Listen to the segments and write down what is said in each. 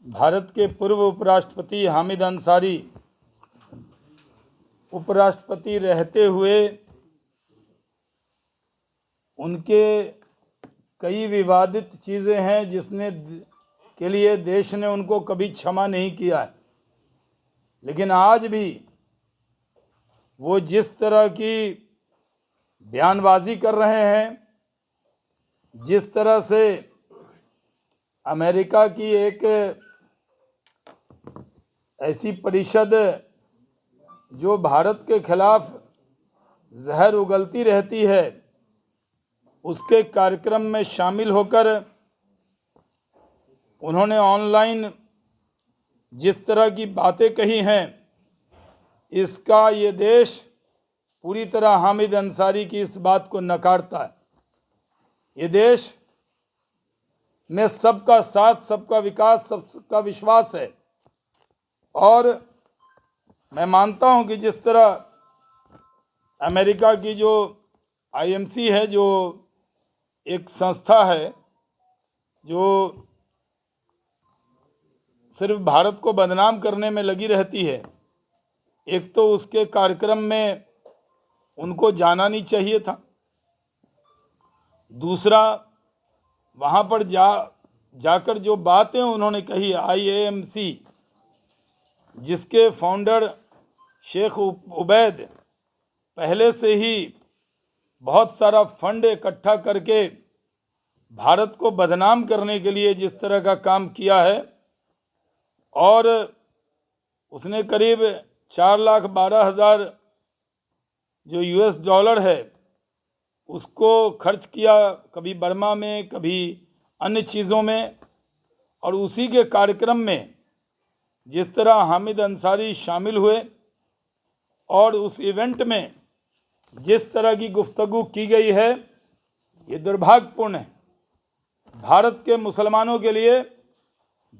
भारत के पूर्व उपराष्ट्रपति हामिद अंसारी उपराष्ट्रपति रहते हुए उनके कई विवादित चीज़ें हैं जिसने के लिए देश ने उनको कभी क्षमा नहीं किया है। लेकिन आज भी वो जिस तरह की बयानबाजी कर रहे हैं, जिस तरह से अमेरिका की एक ऐसी परिषद जो भारत के खिलाफ जहर उगलती रहती है, उसके कार्यक्रम में शामिल होकर उन्होंने ऑनलाइन जिस तरह की बातें कही हैं, इसका ये देश पूरी तरह हामिद अंसारी की इस बात को नकारता है। ये देश में सबका साथ, सबका विकास, सबका विश्वास है। और मैं मानता हूं कि जिस तरह अमेरिका की जो आईएमसी है, जो एक संस्था है जो सिर्फ भारत को बदनाम करने में लगी रहती है, एक तो उसके कार्यक्रम में उनको जाना नहीं चाहिए था। दूसरा, वहाँ पर जाकर जो बातें उन्होंने कही, आईएमसी जिसके फाउंडर शेख उबैद पहले से ही बहुत सारा फंड इकट्ठा करके भारत को बदनाम करने के लिए जिस तरह का काम किया है, और उसने करीब 4,12,000 जो यूएस डॉलर है उसको खर्च किया, कभी बर्मा में, कभी अन्य चीज़ों में। और उसी के कार्यक्रम में जिस तरह हामिद अंसारी शामिल हुए और उस इवेंट में जिस तरह की गुफ्तगू की गई है, ये दुर्भाग्यपूर्ण है। भारत के मुसलमानों के लिए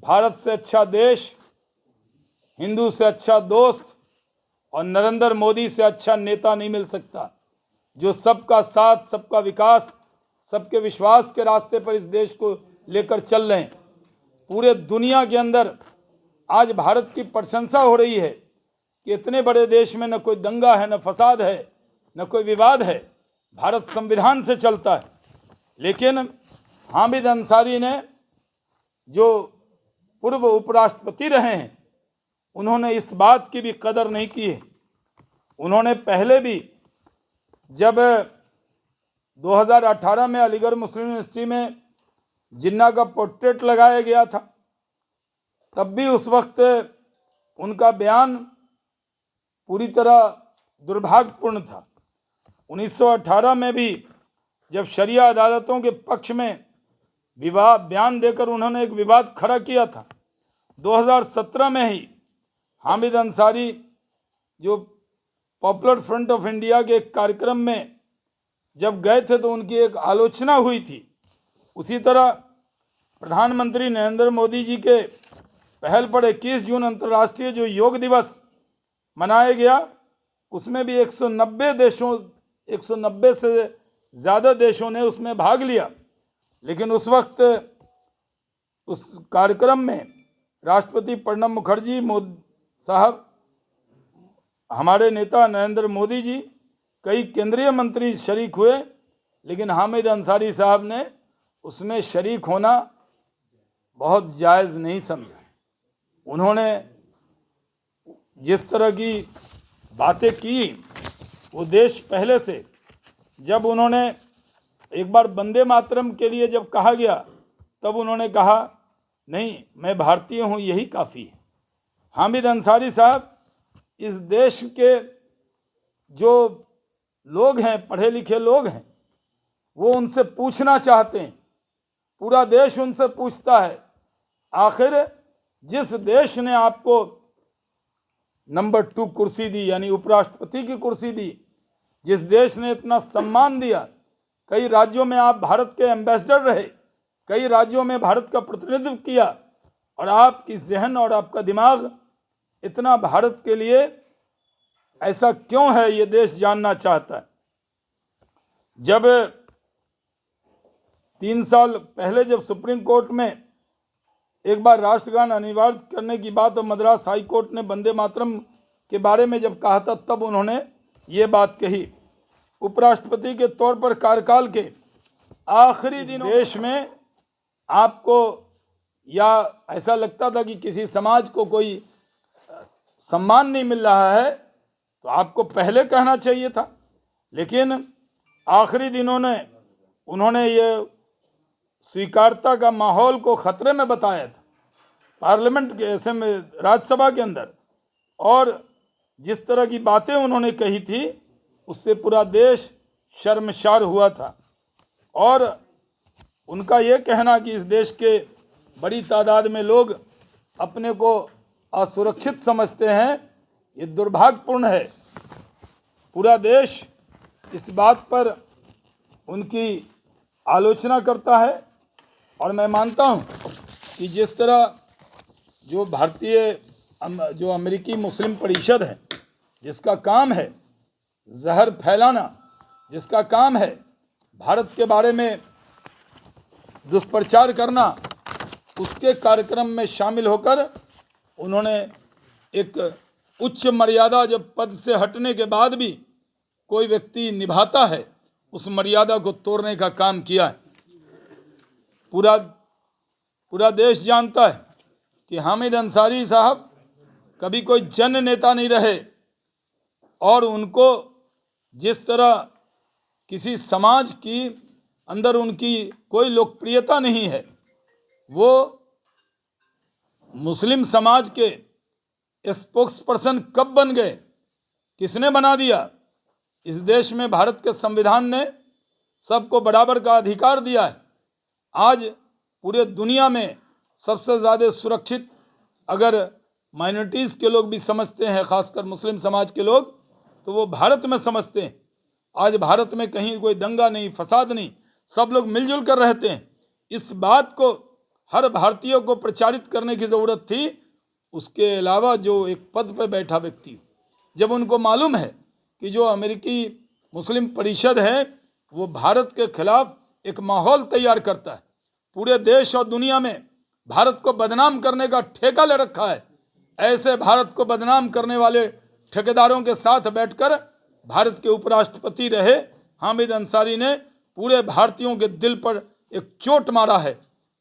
भारत से अच्छा देश, हिंदू से अच्छा दोस्त और नरेंद्र मोदी से अच्छा नेता नहीं मिल सकता, जो सबका साथ, सबका विकास, सबके विश्वास के रास्ते पर इस देश को लेकर चल रहे हैं। पूरे दुनिया के अंदर आज भारत की प्रशंसा हो रही है कि इतने बड़े देश में न कोई दंगा है, न फसाद है, न कोई विवाद है, भारत संविधान से चलता है। लेकिन हामिद अंसारी ने, जो पूर्व उपराष्ट्रपति रहे हैं, उन्होंने इस बात की भी कदर नहीं की है। उन्होंने पहले भी जब 2018 में अलीगढ़ मुस्लिम यूनिवर्सिटी में जिन्ना का पोर्ट्रेट लगाया गया था, तब भी उस वक्त उनका बयान पूरी तरह दुर्भाग्यपूर्ण था। 1918 में भी जब शरिया अदालतों के पक्ष में बयान देकर उन्होंने एक विवाद खड़ा किया था। 2017 में ही हामिद अंसारी जो पॉपुलर फ्रंट ऑफ इंडिया के एक कार्यक्रम में जब गए थे तो उनकी एक आलोचना हुई थी। उसी तरह प्रधानमंत्री नरेंद्र मोदी जी के पहल पर 21 जून अंतर्राष्ट्रीय जो योग दिवस मनाया गया, उसमें भी 190 से ज़्यादा देशों ने उसमें भाग लिया। लेकिन उस वक्त उस कार्यक्रम में राष्ट्रपति प्रणब मुखर्जी साहब, हमारे नेता नरेंद्र मोदी जी, कई केंद्रीय मंत्री शरीक हुए, लेकिन हामिद अंसारी साहब ने उसमें शरीक होना बहुत जायज़ नहीं समझा। उन्होंने जिस तरह की बातें की, वो देश पहले से, जब उन्होंने एक बार वंदे मातरम के लिए जब कहा गया, तब उन्होंने कहा नहीं, मैं भारतीय हूँ, यही काफ़ी है। हामिद अंसारी साहब इस देश के जो लोग हैं, पढ़े लिखे लोग हैं, वो उनसे पूछना चाहते हैं, पूरा देश उनसे पूछता है, आखिर जिस देश ने आपको नंबर 2 कुर्सी दी, यानी उपराष्ट्रपति की कुर्सी दी, जिस देश ने इतना सम्मान दिया, कई राज्यों में आप भारत के एम्बेसडर रहे, कई राज्यों में भारत का प्रतिनिधित्व किया, और आपकी जहन और आपका दिमाग इतना भारत के लिए ऐसा क्यों है, ये देश जानना चाहता है। जब 3 साल पहले जब सुप्रीम कोर्ट में एक बार राष्ट्रगान अनिवार्य करने की बात और मद्रास हाई कोर्ट ने वंदे मातरम के बारे में जब कहा था तब उन्होंने ये बात कही। उपराष्ट्रपति के तौर पर कार्यकाल के आखिरी दिनों देश में आपको या ऐसा लगता था कि किसी समाज को कोई सम्मान नहीं मिल रहा है तो आपको पहले कहना चाहिए था, लेकिन आखिरी दिनों में उन्होंने ये स्वीकारता का माहौल को खतरे में बताया था पार्लियामेंट के ऐसे में राज्यसभा के अंदर, और जिस तरह की बातें उन्होंने कही थी उससे पूरा देश शर्मसार हुआ था। और उनका ये कहना कि इस देश के बड़ी तादाद में लोग अपने को असुरक्षित समझते हैं, ये दुर्भाग्यपूर्ण है। पूरा देश इस बात पर उनकी आलोचना करता है और मैं मानता हूँ कि जिस तरह जो जो अमेरिकी मुस्लिम परिषद है, जिसका काम है जहर फैलाना, जिसका काम है भारत के बारे में दुष्प्रचार करना, उसके कार्यक्रम में शामिल होकर उन्होंने एक उच्च मर्यादा जब पद से हटने के बाद भी कोई व्यक्ति निभाता है उस मर्यादा को तोड़ने का काम किया है। पूरा देश जानता है कि हामिद अंसारी साहब कभी कोई जन नेता नहीं रहे और उनको जिस तरह किसी समाज की अंदर उनकी कोई लोकप्रियता नहीं है, वो मुस्लिम समाज के स्पोक्स पर्सन कब बन गए, किसने बना दिया? इस देश में भारत के संविधान ने सबको बराबर का अधिकार दिया है। आज पूरे दुनिया में सबसे ज़्यादा सुरक्षित अगर माइनॉरिटीज़ के लोग भी समझते हैं, खासकर मुस्लिम समाज के लोग, तो वो भारत में समझते हैं। आज भारत में कहीं कोई दंगा नहीं, फसाद नहीं, सब लोग मिलजुल कर रहते हैं। इस बात को हर भारतीय को प्रचारित करने की ज़रूरत थी। उसके अलावा जो एक पद पर बैठा व्यक्ति, जब उनको मालूम है कि जो अमेरिकी मुस्लिम परिषद है वो भारत के खिलाफ एक माहौल तैयार करता है, पूरे देश और दुनिया में भारत को बदनाम करने का ठेका ले रखा है, ऐसे भारत को बदनाम करने वाले ठेकेदारों के साथ बैठकर भारत के उपराष्ट्रपति रहे हामिद अंसारी ने पूरे भारतीयों के दिल पर एक चोट मारा है।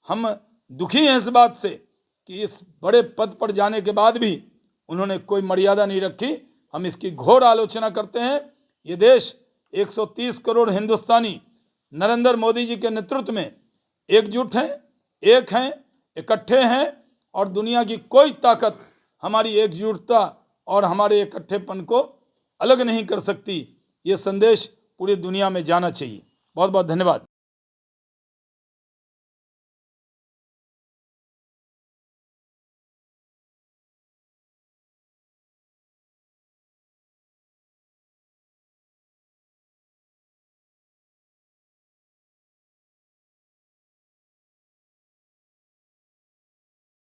हम दुखी हैं इस बात से कि इस बड़े पद पर जाने के बाद भी उन्होंने कोई मर्यादा नहीं रखी। हम इसकी घोर आलोचना करते हैं। ये देश 130 करोड़ हिंदुस्तानी नरेंद्र मोदी जी के नेतृत्व में एकजुट हैं, एक हैं, इकट्ठे हैं और दुनिया की कोई ताकत हमारी एकजुटता और हमारे इकट्ठेपन को अलग नहीं कर सकती। ये संदेश पूरी दुनिया में जाना चाहिए। बहुत बहुत धन्यवाद।